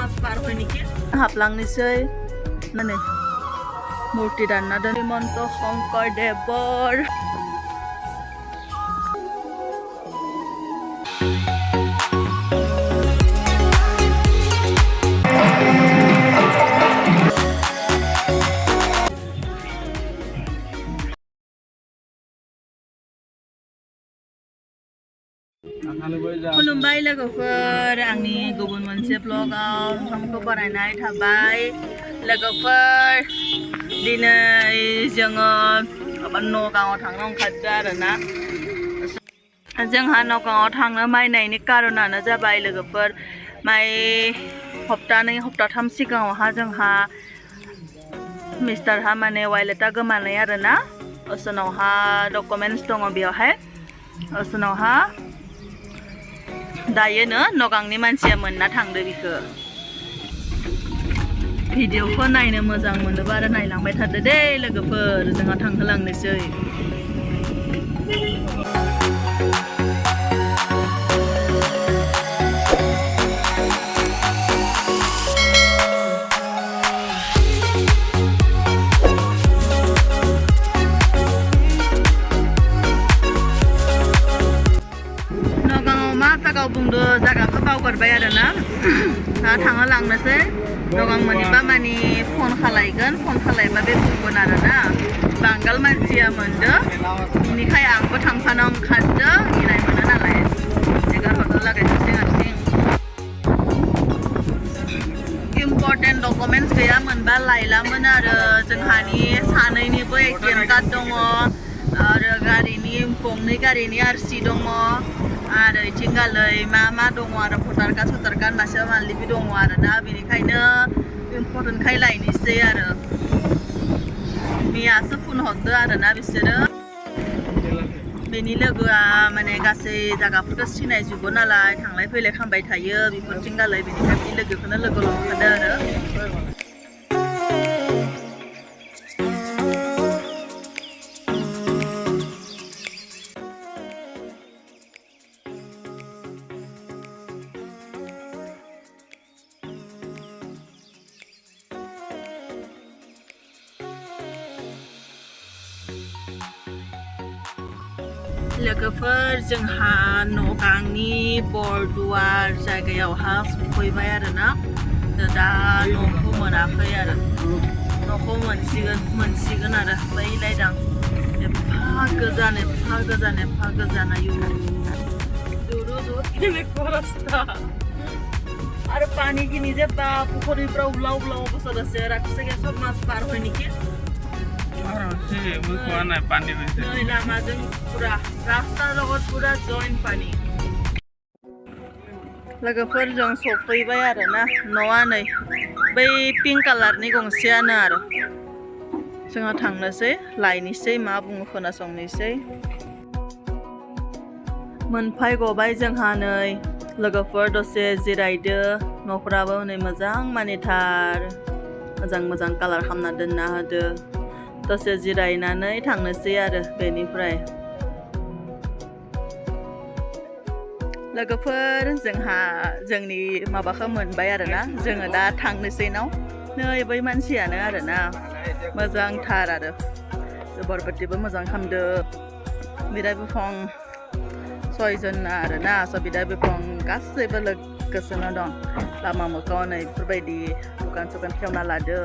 समाज पार होयनिखि हाबलांनोसै माने मूर्ति दानना दोन श्रीमन्त शंकरदेवर खुलुमबाय लोगोफोर आंनि गुबुन मोनसे ब्लगाव नोंथांखौ बरायनाय थाबाय लोगोफोर दिनै जोङो नगावआव थांनो ओंखारदों आरोना जोंहा नगावआव थांनो माइ नायनि कारनानो जाबाय लोगोफोर माइ हप्तानै हप्ताथाम सिगाङावहा जोंहा मिस्टारहा माने वालेटआ गोमानाय आरोना उसुनावहा डकुमेन्टस दङ बेयावहाय उसुनावहा दायोनो नगांनि मानसिया मोनना थांदो बिखौ भिडिअखौ नायनो मोजां मोनोबा आरो नायलांबाय थादो दे लोगोफोर जोंहा थांहोलांनोसै जागाव बुंदो जागाखौ बावगारबाय आरोना दा थांहोलांनोसै नगां मोनैबा मानि फन खालायगोन फन खालायबा बे बुंगोन आरोना बांगाल मानसिया मोनदो बेनिखाय आंबो थांफानो ओंखारदो गिनाय मोनो नालाय एगारहरनो लागै हारसिं हारसिं इम्पर्टेन्ट डकुमेन्टस गैयामोनबा लायलामोन आरो जोंहानि सानैनिबो एटिएम कार्ड दङ आरो गारिनि गंनै गारिनि आरसि दङ आरो इथिंगालै मा दङ आरो भटार कार्ड मासे मालिबि दङ आरोना बेनिखायनो इम्पर्टेन्टखाय लायनोसै आरो मैयासो फन हरदो आरोना बिसोरो बेनि लोगोआ माने गासै जायगाफोरखौ सिनायजोबो नालाय थांलाय फैलाय खालामबाय थायो बेफोरथिंगालै बेनिखाय बे लोगोखौनो लोगो लांफादो आरो लोगोफोर जोंहा नगांनि बरदुवार जायगायावहा सफैबाय आरोना दा न'खौ मोनाखै आरो न'खौ मोनसिगोन आरो बैलायदां एफा गोजान आयु आरो पानी किनि जे बा पुखुरिफ्राव उलाव बसदसे राखिसे सब मास पार होय निखि लामाजों पूरा रास्ता लगत पूरा जॉइन पानी लोगोफोर जों सफैबाय आरोना न'आ नै बै पिंक कालारनि गंसेयानो आरो जोंहा थांनोसै लायनोसै मा बुङो खोनासंनोसै मोनफैगबाय जोंहा नै लोगोफोर दसे जिरायदो न'फोराबो नै मोजां मानेथार मोजां कालार खालामना दोनना होदो दसे जिरायनानै थांनोसै आरो बेनिफ्राय लोगोफोर जोंहा जोंनि माबाखौ मोनबाय आरोना जोङो दा थांनोसै नाव नै बै मानसियानो आरोना मोजांथार आरो बरबटिबो मोजां खालामदो बिदा बिफं सयजन आरोना बिदा बिफं गासैबो लोगोसेनो दं लामा मोखाङाव नै बेफोरबायदि दुखान खेवना लादो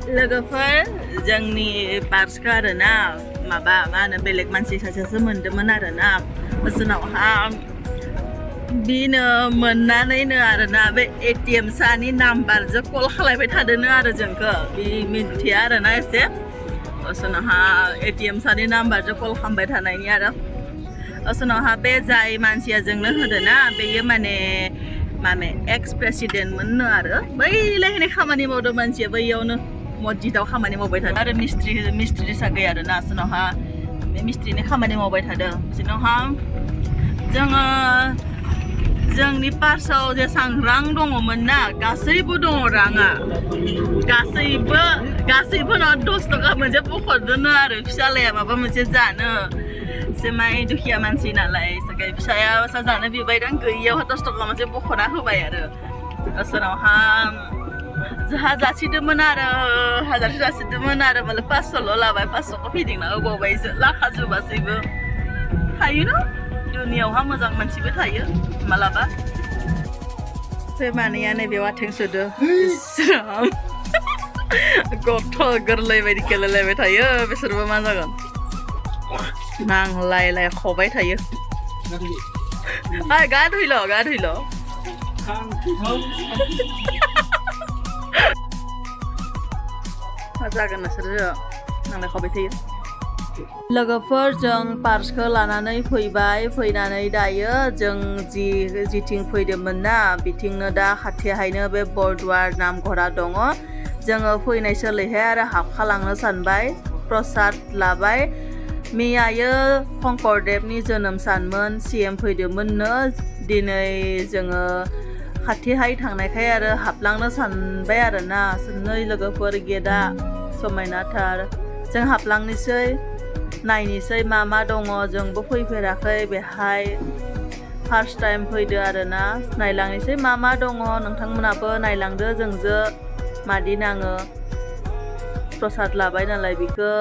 लोगोफोर जोंनि पार्सखौ आरोना माबा मा होनो बेलेग मानसि सासेसो मोनदोंमोन आरोना उसुनावहा बिनो मोननानैनो आरोना बे एटिएम सानि नाम्बारजों कल खालायबाय थादोंनो आरो जोंखौ बे मिन्थिया आरोना एसे उसुनावहा एटिएम सानि नाम्बारजों कल खालामबाय थानायनि आरो उसुनावहा बे जाय मानसिया जोंनो होदोंना बेयो माने एक्स प्रेसिडेन्ट मोननो आरो बैलायहाय खामानि मावदों मानसिया बैयावनो मस्जिदाव खामानि मावबाय थादों आरो मिस्ट्रि सागै आरोना उसुनावहा बे मिस्ट्रिनि खामानि मावबाय थादों उसुनावहा जोङो जोंनि पार्सआव जेसां रां दङमोन ना गासैबो दङ राङा गासैबो 10 थाखा मोनसे बख'दोनो आरो फिसालाया माबा मोनसे जानो एसे माय दुखिया मानसि नालाय सगाय फिसाया सा जानो बिबायदां गैयियाव 10 टाका मोनसे बख'ना होबाय आरो उसोरावहा जोंहा जासिदोंमोन आरो हाजारसो जासिदोंमोन आरो मालाय 500ल' लाबाय 500खौ फिदिंना होबावबायसो लाखाजोबासैबो थायो न दुनियावहा मोजां मानसिबो थायो मालाबा बे मानैया नैबेयाव आथिं सुदो गथ' गोरलै बायदि गेलेलायबाय थायो बिसोरबो मा जागोन नांलायलाय खबाय थायो गा धुइल' मा जागोन नोंसोरो नांलाय खबाय थायो लोगोफोर जों पार्सखौ लानानै फैबाय फैनानै दायो जों जिथिं फैदोंमोन ना बिथिंनो दा खाथियावहायनो बे बरदुवार नामघरा दङ जोङो फैनाय सोलायहाय आरो हाबखालांनो सानबाय प्रसाद लाबाय मैयायो शंकरदेबनि जोनोम सानमोन CM फैदोंमोननो दिनै जोङो खाथिहाय थांनायखाय आरो हाबलांनो सानबाय आरोना नै लोगोफोर गेटआ समायनाथार जों हाबलांनोसै नायनोसै मा दङ जोंबो फैफेराखै बेहाय फार्स्ट टाइम फैदो आरोना नायलांनोसै मा दङ नोंथांमोनाबो नायलांदो जोंजो मादि नाङो प्रसाद लाबाय नालाय बिखौ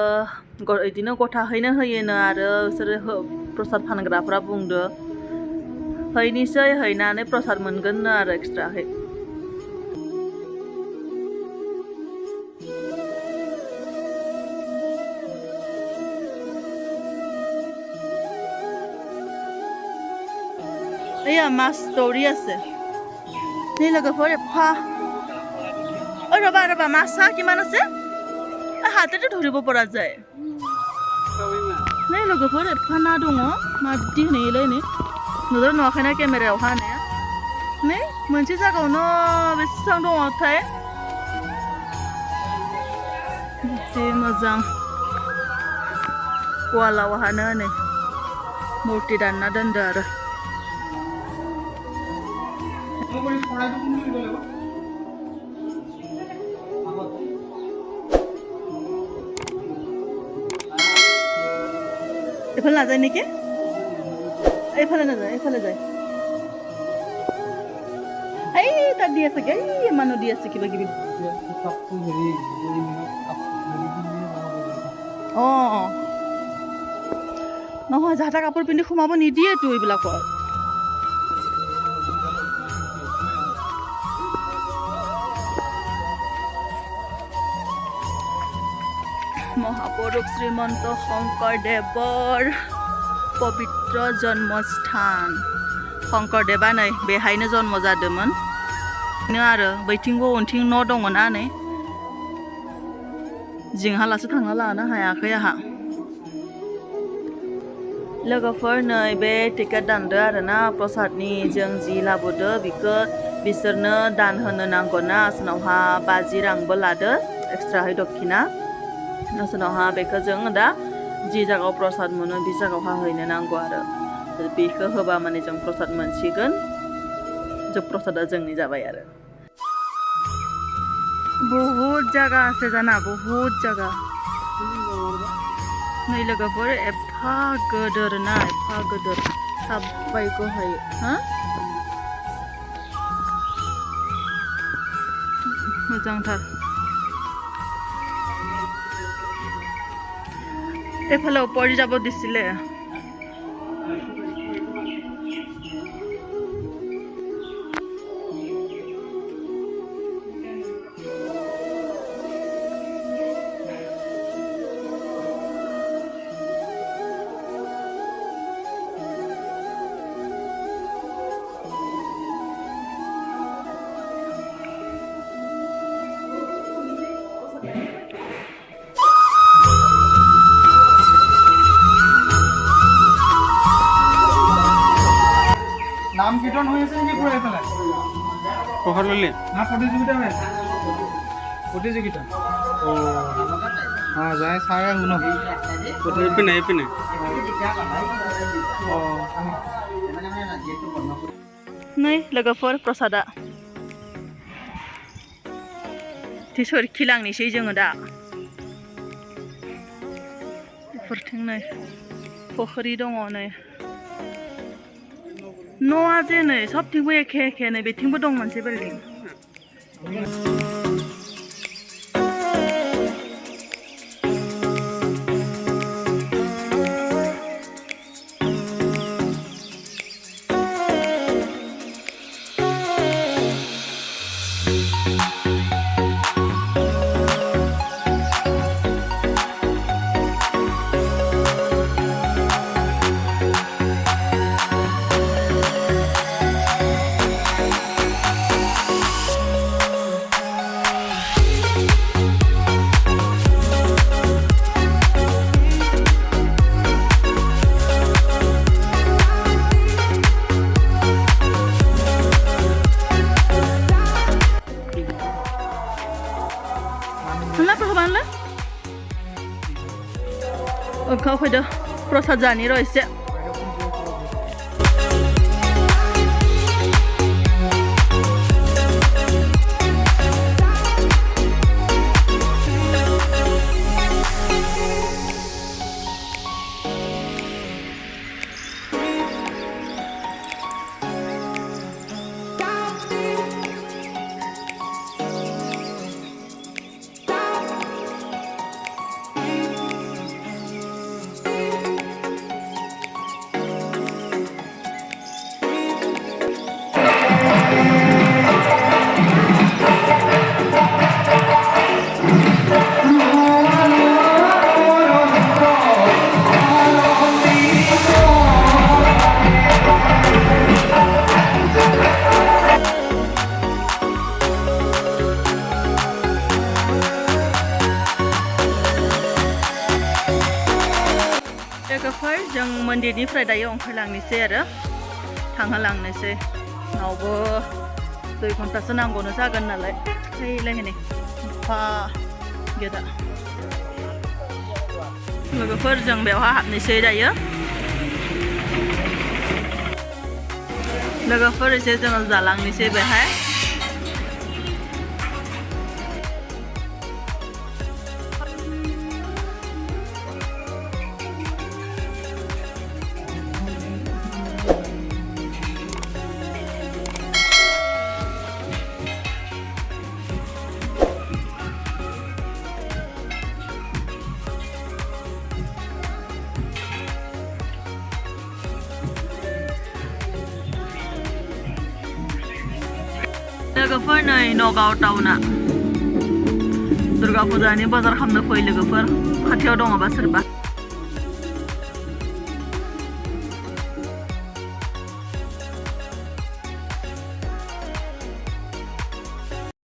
बिदिनो गथाहैनो होयोनो आरो बिसोरो प्रसाद फानग्राफ्रा बुंदो हैनोसै हैनानै प्रसाद मोनगोननो आरो एक्सट्राहै এয়া মাছ দৌৰি আছে নি লোগোফোৰ এফা ৰবা মাছ চা কিমান আছে হাতেতে ধৰিব পৰা যায় नै लोगोफोर एफा ना दङ मादि होनैलाय नै नुदों नुवाखैना केमेरायाव हानाया नै मोनसे जायगायावनो बेसेबां दङथाय जि मोजां वालाव हानो नै मुर्ति दानना दोनदो आरो এইফালে নাযায় নেকি এইফালে নাযায় এই তাত দি আছে এই মানুহ দি আছে কিবা কিবি নহয় যাহা কাপোৰ পিন্ধি সোমাব নিদিয়েতো এইবিলাকৰ মহাপুৰুষ শ্ৰীমন্ত শংকৰদেৱৰ পবিত্ৰ জন্মস্থান শংকरदेवा नै बेहायनो जन्म जादोंमोन आरो बैथिंबो उनथिं न' दङना नै जिंहालासो थांना लानो हायाखै आहा लोगोफोर नै बे टिकेट दानदो आरोना प्रसादनि जों जि लाबोदो बिखौ बिसोरनो दान होनो नांगौना सोरनावहा 50 रांबो लादो एक्सट्राहै दक्षिणा सोरनावहा बेखौ जों दा जि जायगायाव प्रसाद मोनो बे जायगायावहा हैनो नांगौ आरो बेखौ होबा माने जों प्रसाद मोनसिगोन जों प्रसादा जोंनि जाबाय आरो बहुत जायगा আছে जाना बहुत जायगा नै लोगोफोर एफा गोदोर ना एफा गोदोर साबायखौ हायो हा मोजांथार এইফালে ওপৰি যাব দিছিলে নাম কীর্তন হয়েছে নাকি পুরো এখানে কখন বললি না প্রতিযোগিতা হয়েছে প্রতিযোগিতা ও হ্যাঁ যায় সারা শুনো এপিনে ও नै लोगोफोर प्रसादा खिलांनोसै जोङो दा बेफोरथिं नै फख्रि दङ नै न'आ जे नै सबथिंबो एखे एखे नै बेथिंबो दं मोनसे building Kenapa kapan lah? Kau kau dah proses jani roh isya. Logoफोर जों मन्दिरनिफ्राय दायो ओंखारलांनोसै आरो थांहोलांनोसै नावबो 2 घन्टासो नांगौनो जागोन नालाय फैलायहैनै अखा गेदा लोगोफोर जों बेवहाय हाबनोसै दायो लोगोफोर एसे जों जालांनोसै बेहाय लोगोफोर नै नगाव टाउना दुर्गा फुजानि बाजार खालामनो फै लोगोफोर खाथियाव दङबा सोरबा